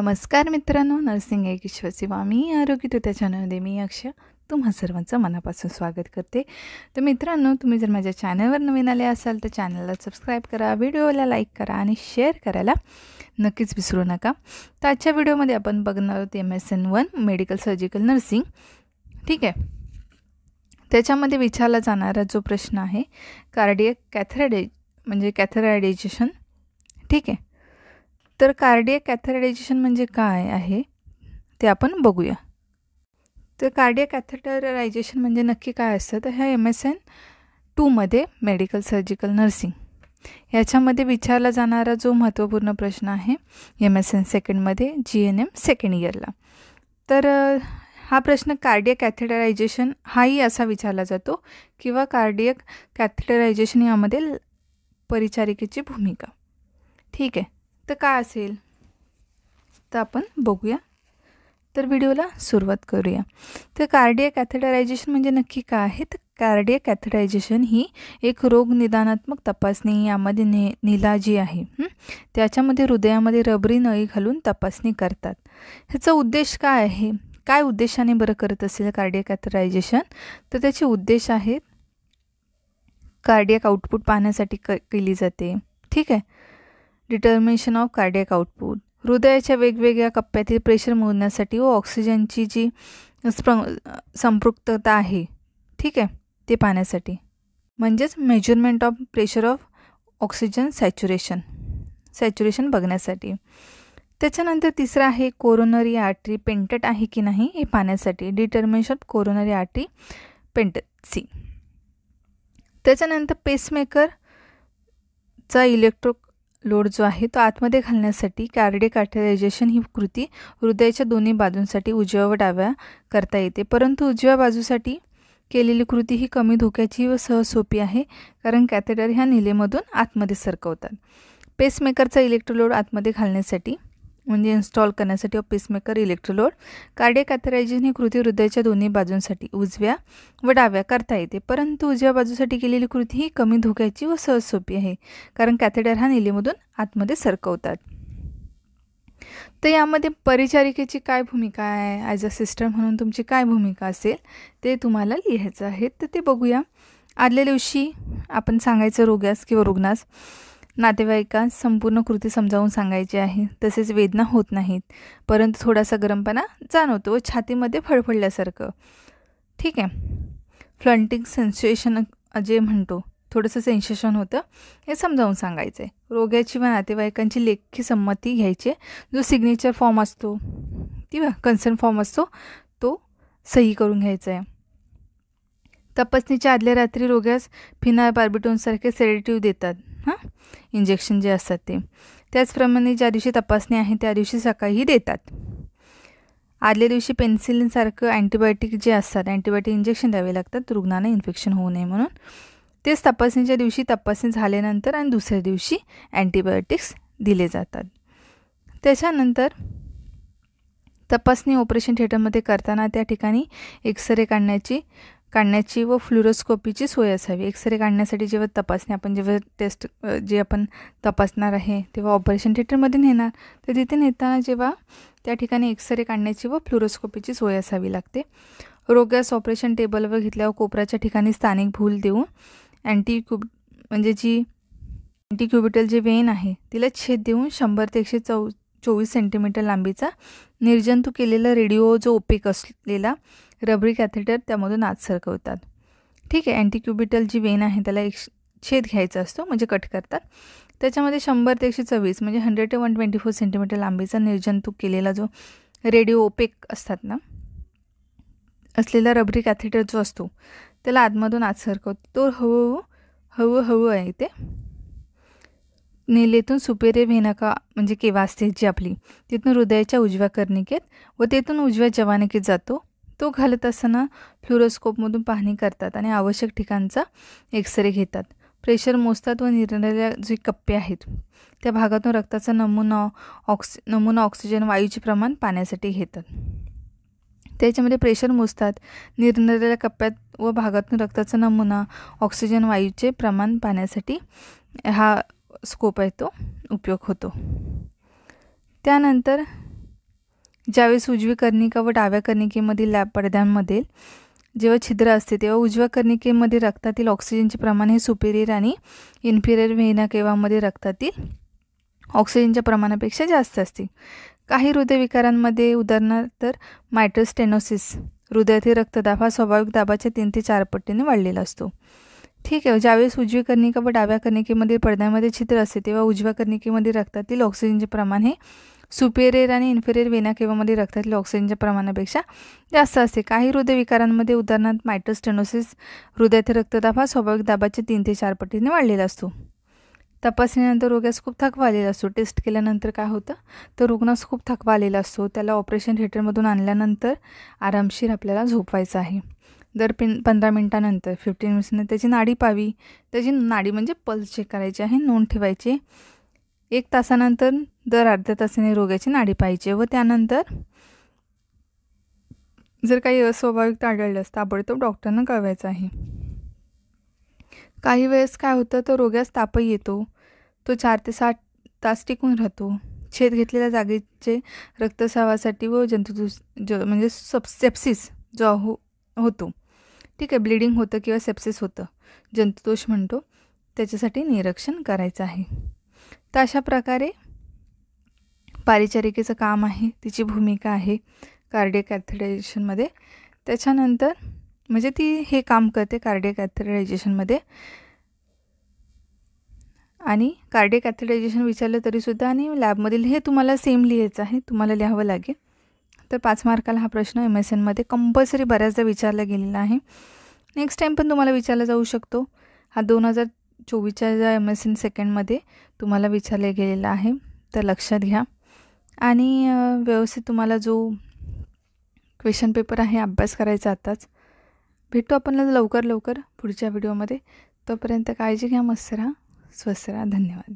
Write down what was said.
नमस्कार मित्रांनो, नर्सिंग एक ईश्वरसेवा मी आरोग्य त्या चॅनलमध्ये मी अक्षय तुम्हा सर्वांचं मनापासून स्वागत करते. तर मित्रांनो, तुम्ही जर माझ्या चॅनलवर नवीन आले असाल तर चॅनलला सबस्क्राईब करा, व्हिडिओला लाईक करा आणि शेअर करायला नक्कीच विसरू नका. तर आजच्या व्हिडिओमध्ये आपण बघणार आहोत MSN1 मेडिकल सर्जिकल नर्सिंग. ठीक आहे, त्याच्यामध्ये विचारला जाणारा जो प्रश्न आहे कार्डियक कॅथेटरायझेशन. ठीक आहे, तर कार्डियक कॅथेटरायझेशन म्हणजे काय आहे ते आपण बघूया. तर कार्डियक कॅथेटरायझेशन म्हणजे नक्की काय असतं, तर ह्या MSN2 मध्ये मेडिकल सर्जिकल नर्सिंग याच्यामध्ये विचारला जाणारा जो महत्त्वपूर्ण प्रश्न आहे MSN सेकंडमध्ये GNM सेकंड इयरला. तर हा प्रश्न कार्डियक कॅथेटरायझेशन हाही असा विचारला जातो किंवा कार्डियक कॅथेटरायझेशन यामध्ये परिचारिकेची भूमिका. ठीक आहे, तर काय असेल तर आपण बघूया. तर व्हिडिओला सुरुवात करूया. तर कार्डियक कॅथेटरायझेशन म्हणजे नक्की काय आहे, तर कार्डियक कॅथेटरायझेशन ही एक रोगनिदानात्मक तपासणी यामध्ये निलाजी आहे. त्याच्यामध्ये हृदयामध्ये रबरी नळी घालून तपासणी करतात. ह्याचा उद्देश काय आहे, काय उद्देशाने बरं करत असेल कार्डियक कॅथेटरायझेशन, तर त्याचे उद्देश आहेत कार्डियक आउटपुट पाहण्यासाठी केली जाते. ठीक आहे, डिटर्मिनेशन ऑफ कार्डियक आउटपुट, हृदयाच्या वेगवेगळ्या कप्प्यातील प्रेशर मोजण्यासाठी व ऑक्सिजनची जी संपृक्तता आहे, ठीक आहे, ते पाहण्यासाठी, म्हणजेच measurement of pressure of oxygen saturation बघण्यासाठी. त्याच्यानंतर तिसरं आहे कोरोनरी आर्टरी पेंटेट आहे की नाही हे पाहण्यासाठी, डिटर्मिनेशन ऑफ कोरोनरी आर्टरी पेंटेसी. त्याच्यानंतर पेसमेकरचा इलेक्ट्रो लोड जो आहे तो आतमध्ये घालण्यासाठी कार्डियक कॅथेटरायझेशन ही कृती हृदयाच्या दोन्ही बाजूंसाठी उजव्या व डाव्या करता येते. परंतु उजव्या बाजूसाठी केलेली कृती ही कमी धोक्याची व सहज सोपी आहे, कारण कॅथेटर ह्या निलेमधून आतमध्ये सरकवतात. पेसमेकरचा इलेक्ट्रोलोड आतमध्ये घालण्यासाठी म्हणजे इन्स्टॉल करण्यासाठी पेसमेकर इलेक्ट्रोलोड कार्डियक कॅथेटरायझेशन ही कृती हृदयाच्या दोन्ही बाजूंसाठी उजव्या व डाव्या करता येते. परंतु उजव्या बाजूसाठी केलेली कृती ही कमी धोक्याची व सहज सोपी आहे, कारण कॅथेटर हा निलेमधून आतमध्ये सरकवतात. तर यामध्ये परिचारिकेची काय भूमिका आहे, ॲज अ सिस्टर म्हणून तुमची काय भूमिका असेल ते तुम्हाला लिहायचं आहे. तर ते बघूया. आदल्या दिवशी आपण सांगायचं रोग्यास किंवा रुग्णास नातेवाईकांस संपूर्ण कृती समजावून सांगायची आहे. तसेच वेदना होत नाहीत, परंतु थोडासा गरमपणा जाणवतो व छातीमध्ये फडफडल्यासारखं. ठीक आहे, फ्लंटिंग सेन्सेशन जे म्हणतो, थोडंसं सेन्सेशन होतं हे समजावून सांगायचं आहे. रोग्याची व नातेवाईकांची लेखी संमती घ्यायची. जो सिग्नेचर फॉर्म असतो किंवा कन्सर्न फॉर्म असतो तो सही करून घ्यायचा आहे. तपासणीच्या आदल्या रात्री रोग्यास फिनाबार्बिटोनसारखे सेडेटिव्ह देतात, इंजेक्शन जे असतात ते. त्याचप्रमाणे ज्या दिवशी तपासणी आहे त्या दिवशी सकाळीही देतात. आदल्या दिवशी पेन्सिलिनसारखं अँटीबायोटिक जे असतात, अँटीबायोटिक इंजेक्शन द्यावे लागतात रुग्णांना इन्फेक्शन होऊ नये म्हणून. तेच तपासणीच्या दिवशी तपासणी झाल्यानंतर आणि दुसऱ्या दिवशी अँटीबायोटिक्स दिले जातात. त्याच्यानंतर तपासणी ऑपरेशन थिएटरमध्ये करताना त्या ठिकाणी एक्सरे काढण्याची व फ्लुरोस्कोपीची सोय असावी. एक्सरे काढण्यासाठी जेव्हा आपण तपासणार आहे तेव्हा ऑपरेशन थिएटरमध्ये नेणार, तर तिथे नेताना जेव्हा त्या ठिकाणी एक्सरे काढण्याची व फ्लुरोस्कोपीची सोय असावी लागते. रोग्यास ऑपरेशन टेबलवर घेतल्यावर कोपराच्या ठिकाणी स्थानिक भूल देऊन अँटीक्युबिटल जे वेन आहे तिला छेद देऊन 100 ते 124 सेंटीमीटर लांबीचा निर्जंतुक केलेला रेडिओ जो ओपेक असलेला रबरी कॅथेटर त्यामधून आत सरकवतात. ठीक आहे, अँटीक्युबिटल जी वेन आहे त्याला एक छेद घ्यायचा असतो म्हणजे कट करतात. त्याच्यामध्ये 100 ते 124 म्हणजे 100 ते 124 सेंटीमीटर लांबीचा निर्जंतुक केलेला जो रेडिओ ओपेक असतात ना असलेला रबरी कॅथेटर जो असतो त्याला आतमधून आत सरकवतो. तो हळूहळू आहे ते निलेतून सुपेरियर व्हेना म्हणजे केव्हा असते जी आपली, तिथून हृदयाच्या उजव्या कर्णिकेत व तेथून उजव्या जवानिकेत जातो. तो घालत असताना फ्लुरोस्कोपमधून पाहणी करतात आणि आवश्यक ठिकाणचा एक्सरे घेतात. प्रेशर मोजतात व निरनिराळ्या जे कप्पे आहेत त्या भागातून रक्ताचा नमुना ऑक्सिजन वायूचे प्रमाण पाहण्यासाठी घेतात. त्याच्यामध्ये प्रेशर मोजतात, निरनिराळ्या कप्प्यात व भागातून रक्ताचा नमुना ऑक्सिजन वायूचे प्रमाण पाहण्यासाठी हा स्कोप आहे तो उपयोग होतो. त्यानंतर ज्यावेळेस उजवी कर्णिका व डाव्या कर्णिकेमधील लॅब पडद्यांमध्ये जेव्हा छिद्र असते तेव्हा उजव्या कर्णिकेमध्ये रक्तातील ऑक्सिजनचे प्रमाण हे सुपेरियर आणि इन्फिरियर व्हेना केव्हामध्ये रक्तातील ऑक्सिजनच्या प्रमाणापेक्षा जास्त असते. काही हृदयविकारांमध्ये उदाहरणार्थ मायट्रल स्टेनोसिस हृदयातील रक्तदाब हा स्वाभाविक दाबाच्या 3 ते 4 पटीने वाढलेला असतो. ठीक आहे. ज्यावेळेस उजवी कर्णिका व डाव्या कर्णिकेमध्ये पडद्यामध्ये छिद्र असते तेव्हा उजव्या कर्णिकेमध्ये रक्तातील ऑक्सिजनचे प्रमाण हे सुपेरियर आणि इन्फेरियर वेना केव्हामध्ये रक्तातील ऑक्सिजनच्या प्रमाणापेक्षा जास्त असते. काही हृदयविकारांमध्ये उदाहरणार्थ मायट्रल स्टेनोसिस हृदयातील रक्तदाब हा स्वाभाविक दाबाच्या 3 ते 4 पटीने वाढलेला असतो. तपासणीनंतर रोग्यास खूप थकवा आलेला असतो. टेस्ट केल्यानंतर काय होतं तर रुग्णास खूप थकवा आलेला असतो. त्याला ऑपरेशन थिएटरमधून आणल्यानंतर आरामशीर आपल्याला झोपवायचं आहे. दर 15 मिनिटानंतर 15 मिनिट्सनंतर त्याची नाडी पाहावी. त्याची नाडी म्हणजे पल्स चेक करायची आहे, नोंद ठेवायची. 1 तासानंतर दर अर्ध्या तासाने रोग्याची नाडी पाहायची व त्यानंतर जर काही अस्वाभाविकता आढळल्यास ताबडतोब डॉक्टरांना कळवायचं आहे. काही वेळेस काय होतं तर रोग्यास तापही येतो. तो 4 ते 6 तास टिकून राहतो. छेद घेतलेल्या जागेचे रक्तस्रावासाठी व म्हणजे सेप्सिस जो होतो, ठीक आहे, ब्लिडिंग होतं किंवा सेप्सिस होतं, जंतुदोष म्हणतो, त्याच्यासाठी निरीक्षण करायचं आहे. तर अशा प्रकारे परिचारिकेचं काम आहे, तिची भूमिका आहे कार्डियक कॅथेटरायझेशनमध्ये. त्याच्यानंतर म्हणजे ती हे काम करते कार्डियक कॅथेटरायझेशनमध्ये. आणि कार्डियक कॅथेटरायझेशन विचारलं तरीसुद्धा आणि लॅबमधील हे तुम्हाला सेम लिहायचं आहे, तुम्हाला लिहावं लागेल. तर 5 मार्काला हा प्रश्न MSNमध्ये कंपल्सरी बऱ्याचदा विचारला गेलेला आहे. नेक्स्ट टाईम पण तुम्हाला विचारला जाऊ शकतो. हा 2024च्या MSN सेकंडमध्ये तुम्हाला विचारला गेलेला आहे, तर लक्षात घ्या. आणि व्यवस्थित तुम्हाला जो क्वेश्चन पेपर आहे अभ्यास करायचा आताच. भेटू आपण लवकर पुढच्या व्हिडिओमध्ये. तोपर्यंत काळजी घ्या, मस्त राहा, स्वस्थ राहा. धन्यवाद.